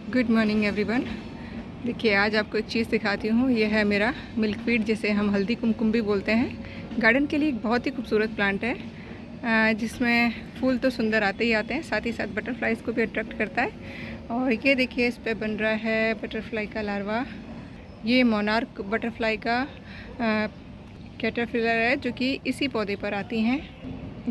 Good morning everyone. देखिए आज आपको एक चीज़ दिखाती हूँ। ये है मेरा मिल्क वीड, जिसे हम हल्दी कुमकुम भी बोलते हैं। गार्डन के लिए एक बहुत ही खूबसूरत प्लांट है, जिसमें फूल तो सुंदर आते ही आते हैं, साथ ही साथ बटरफ्लाइज को भी अट्रैक्ट करता है। और ये देखिए इस पे बन रहा है बटरफ्लाई का लार्वा। ये मोनार्क बटरफ्लाई का कैटरपिलर है, जो कि इसी पौधे पर आती हैं।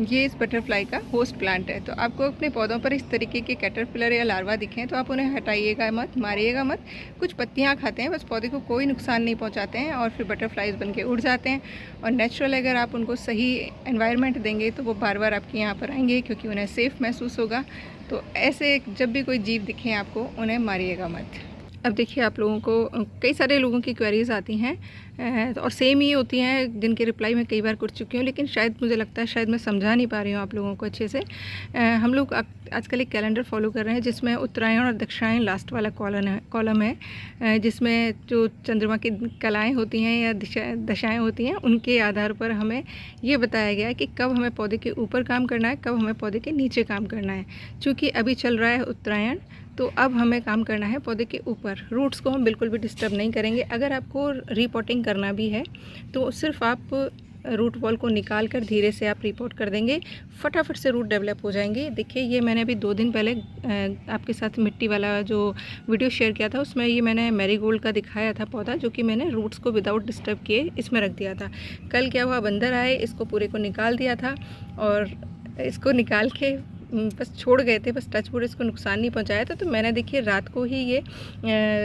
ये इस बटरफ्लाई का होस्ट प्लांट है। तो आपको अपने पौधों पर इस तरीके के कैटरपिलर या लार्वा दिखें तो आप उन्हें हटाइएगा मत, मारिएगा मत। कुछ पत्तियां खाते हैं, बस पौधे को कोई नुकसान नहीं पहुंचाते हैं और फिर बटरफ्लाइज बन के उड़ जाते हैं। और नेचुरल अगर आप उनको सही एनवायरनमेंट देंगे तो वो बार बार आपके यहाँ पर आएंगे, क्योंकि उन्हें सेफ़ महसूस होगा। तो ऐसे जब भी कोई जीव दिखें आपको, उन्हें मारिएगा मत। अब देखिए आप लोगों को कई सारे लोगों की क्वेरीज़ आती हैं और सेम ही होती हैं, जिनके रिप्लाई मैं कई बार कर चुकी हूँ, लेकिन शायद मुझे लगता है शायद मैं समझा नहीं पा रही हूँ आप लोगों को अच्छे से। हम लोग आजकल एक कैलेंडर फॉलो कर रहे हैं, जिसमें उत्तरायण और दक्षिणायन लास्ट वाला कॉलम है, जिसमें जो चंद्रमा की कलाएँ होती हैं या दशाएँ होती हैं, उनके आधार पर हमें ये बताया गया है कि कब हमें पौधे के ऊपर काम करना है, कब हमें पौधे के नीचे काम करना है। चूँकि अभी चल रहा है उत्तरायण, तो अब हमें काम करना है पौधे के ऊपर। रूट्स को हम बिल्कुल भी डिस्टर्ब नहीं करेंगे। अगर आपको रीपॉटिंग करना भी है तो सिर्फ आप रूट बॉल को निकाल कर धीरे से आप रिपोर्ट कर देंगे, फटाफट से रूट डेवलप हो जाएंगे। देखिए ये मैंने अभी 2 दिन पहले आपके साथ मिट्टी वाला जो वीडियो शेयर किया था, उसमें ये मैंने मैरीगोल्ड का दिखाया था पौधा, जो कि मैंने रूट्स को विदाउट डिस्टर्ब किए इसमें रख दिया था। कल क्या हुआ, बंदर आए, इसको पूरे को निकाल दिया था और इसको निकाल के बस छोड़ गए थे, बस टच वुड, इसको नुकसान नहीं पहुंचाया था। तो मैंने देखिए रात को ही ये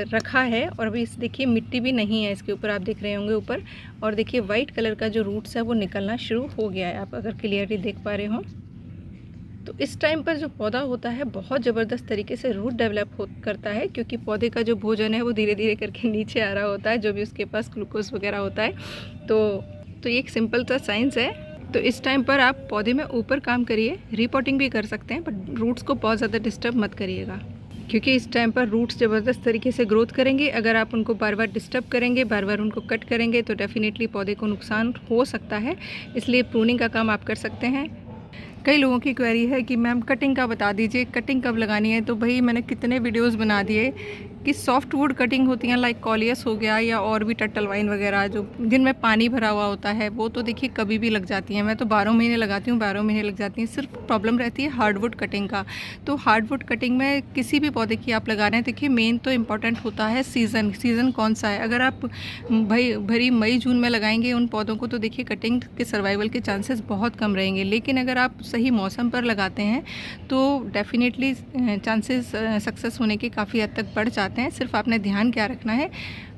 रखा है और अभी इस देखिए मिट्टी भी नहीं है इसके ऊपर, आप देख रहे होंगे ऊपर। और देखिए वाइट कलर का जो रूट्स है वो निकलना शुरू हो गया है, आप अगर क्लियरली देख पा रहे हो। तो इस टाइम पर जो पौधा होता है बहुत ज़बरदस्त तरीके से रूट डेवलप करता है, क्योंकि पौधे का जो भोजन है वो धीरे धीरे करके नीचे आ रहा होता है, जो भी उसके पास ग्लूकोज वगैरह होता है। तो ये एक सिंपल सा साइंस है। तो इस टाइम पर आप पौधे में ऊपर काम करिए, रिपोर्टिंग भी कर सकते हैं, बट रूट्स को बहुत ज़्यादा डिस्टर्ब मत करिएगा, क्योंकि इस टाइम पर रूट्स ज़बरदस्त तरीके से ग्रोथ करेंगे। अगर आप उनको बार बार डिस्टर्ब करेंगे, बार बार उनको कट करेंगे, तो डेफिनेटली पौधे को नुकसान हो सकता है। इसलिए प्रूनिंग का काम आप कर सकते हैं। कई लोगों की क्वेरी है कि मैम कटिंग का बता दीजिए, कटिंग कब लगानी है। तो भाई मैंने कितने वीडियोस बना दिए कि सॉफ्ट वुड कटिंग होती हैं, लाइक कॉलियस हो गया या और भी टर्टल वाइन वगैरह, जो जिनमें पानी भरा हुआ होता है, वो तो देखिए कभी भी लग जाती हैं। मैं तो 12 महीने लगाती हूँ, 12 महीने लग जाती हैं। सिर्फ प्रॉब्लम रहती है हार्डवुड कटिंग का। तो हार्डवुड कटिंग में किसी भी पौधे की आप लगा रहे हैं, देखिए मेन तो इम्पॉर्टेंट होता है सीज़न कौन सा है। अगर आप भरी मई जून में लगाएंगे उन पौधों को, तो देखिए कटिंग के सर्वाइवल के चांसेस बहुत कम रहेंगे। लेकिन अगर आप सही मौसम पर लगाते हैं तो डेफिनेटली चांसेस सक्सेस होने के काफ़ी हद तक बढ़ जाते हैं। सिर्फ आपने ध्यान क्या रखना है,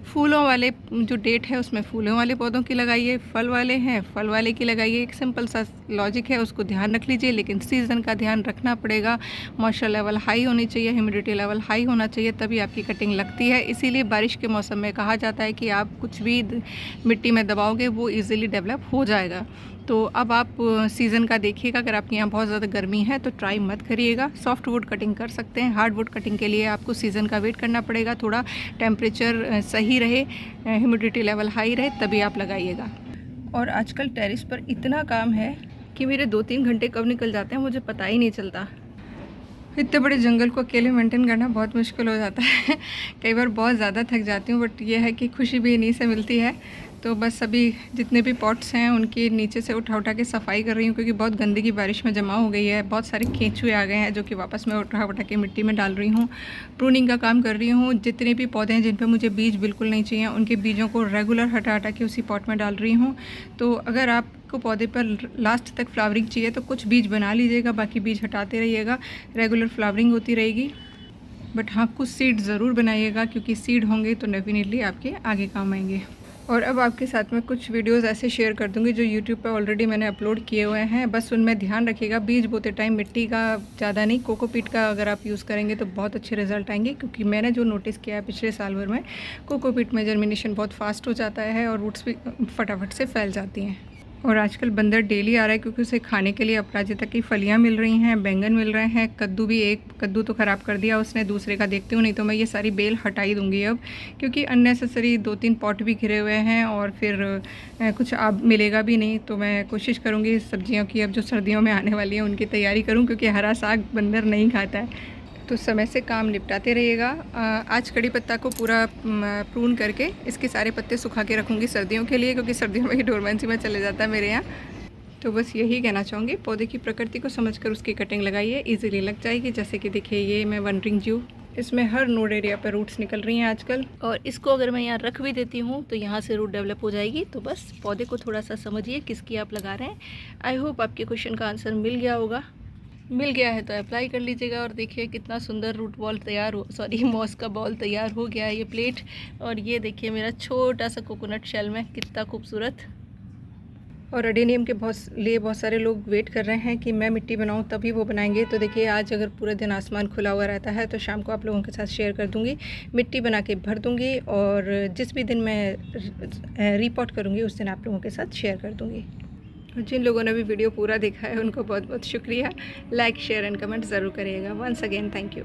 फूलों वाले जो डेट है उसमें फूलों वाले पौधों की लगाइए, फल वाले हैं फल वाले की लगाइए। एक सिंपल सा लॉजिक है, उसको ध्यान रख लीजिए। लेकिन सीज़न का ध्यान रखना पड़ेगा। मॉइस्चर लेवल हाई होनी चाहिए, ह्यूमिडिटी लेवल हाई होना चाहिए, तभी आपकी कटिंग लगती है। इसीलिए बारिश के मौसम में कहा जाता है कि आप कुछ भी मिट्टी में दबाओगे वो ईज़िली डेवलप हो जाएगा। तो अब आप सीज़न का देखिएगा। अगर आपके यहाँ बहुत ज़्यादा गर्मी है तो ट्राई मत करिएगा, सॉफ्ट वुड कटिंग कर सकते हैं। हार्ड वुड कटिंग के लिए आपको सीज़न का वेट करना पड़ेगा, थोड़ा टेम्परेचर सही रहे, ह्यूमिडिटी लेवल हाई रहे, तभी आप लगाइएगा। और आजकल टेरेस पर इतना काम है कि मेरे 2-3 घंटे कब निकल जाते हैं मुझे पता ही नहीं चलता। इतने बड़े जंगल को अकेले मेंटेन करना बहुत मुश्किल हो जाता है। कई बार बहुत ज़्यादा थक जाती हूँ, बट ये है कि खुशी भी इन्हीं से मिलती है। तो बस अभी जितने भी पॉट्स हैं उनकी नीचे से उठा के सफाई कर रही हूँ, क्योंकि बहुत गंदगी बारिश में जमा हो गई है। बहुत सारे केंचुए आ गए हैं, जो कि वापस मैं उठा के मिट्टी में डाल रही हूँ। प्रूनिंग का काम कर रही हूँ। जितने भी पौधे हैं जिन पर मुझे बीज बिल्कुल नहीं चाहिए, उनके बीजों को रेगुलर हटा के उसी पॉट में डाल रही हूँ। तो अगर आपको पौधे पर लास्ट तक फ्लावरिंग चाहिए तो कुछ बीज बना लीजिएगा, बाकी बीज हटाते रहिएगा, रेगुलर फ्लावरिंग होती रहेगी। बट हाँ, कुछ सीड ज़रूर बनाइएगा, क्योंकि सीड होंगे तो डेफिनेटली आपके आगे काम आएंगे। और अब आपके साथ में कुछ वीडियोस ऐसे शेयर कर दूंगी जो यूट्यूब पे ऑलरेडी मैंने अपलोड किए हुए हैं। बस उनमें ध्यान रखिएगा, बीज बोते टाइम मिट्टी का ज़्यादा नहीं, कोकोपीट का अगर आप यूज़ करेंगे तो बहुत अच्छे रिजल्ट आएंगे। क्योंकि मैंने जो नोटिस किया है पिछले साल भर में, कोकोपीट में जर्मिनेशन बहुत फास्ट हो जाता है और रूट्स भी फटाफट से फैल जाती हैं। और आजकल बंदर डेली आ रहा है, क्योंकि उसे खाने के लिए अपराजिता की फलियां मिल रही हैं, बैंगन मिल रहे हैं, कद्दू भी, एक कद्दू तो ख़राब कर दिया उसने, दूसरे का देखती हूँ। नहीं तो मैं ये सारी बेल हटा ही दूँगी अब, क्योंकि अननेसेसरी 2-3 पॉट भी घिरे हुए हैं और फिर कुछ अब मिलेगा भी नहीं। तो मैं कोशिश करूँगी सब्जियों की अब जो सर्दियों में आने वाली है उनकी तैयारी करूँ, क्योंकि हरा साग बंदर नहीं खाता है। तो समय से काम निपटाते रहिएगा। आज कड़ी पत्ता को पूरा प्रून करके इसके सारे पत्ते सुखा के रखूँगी सर्दियों के लिए, क्योंकि सर्दियों में ही डोरमेंसी में चले जाता है मेरे यहाँ। तो बस यही कहना चाहूँगी, पौधे की प्रकृति को समझकर उसकी कटिंग लगाइए, इजीली लग जाएगी। जैसे कि देखिए ये मैं वनरिंग जू, इसमें हर नोड एरिया पर रूट्स निकल रही हैं आजकल, और इसको अगर मैं यहाँ रख भी देती हूँ तो यहाँ से रूट डेवलप हो जाएगी। तो बस पौधे को थोड़ा सा समझिए किसकी आप लगा रहे हैं। आई होप आपके क्वेश्चन का आंसर मिल गया होगा। मिल गया है तो अप्लाई कर लीजिएगा। और देखिए कितना सुंदर रूट बॉल तैयार हो, सॉरी मॉस का बॉल तैयार हो गया है ये प्लेट। और ये देखिए मेरा छोटा सा कोकोनट शेल में कितना खूबसूरत। और अडेनियम के बहुत सारे लोग वेट कर रहे हैं कि मैं मिट्टी बनाऊं तभी वो बनाएंगे। तो देखिए आज अगर पूरे दिन आसमान खुला हुआ रहता है तो शाम को आप लोगों के साथ शेयर कर दूंगी, मिट्टी बना के भर दूंगी, और जिस भी दिन मैं रिपोर्ट करूंगी उस दिन आप लोगों के साथ शेयर कर दूंगी। जिन लोगों ने भी वीडियो पूरा देखा है उनको बहुत बहुत शुक्रिया। लाइक शेयर एंड कमेंट ज़रूर करिएगा। Once again thank you.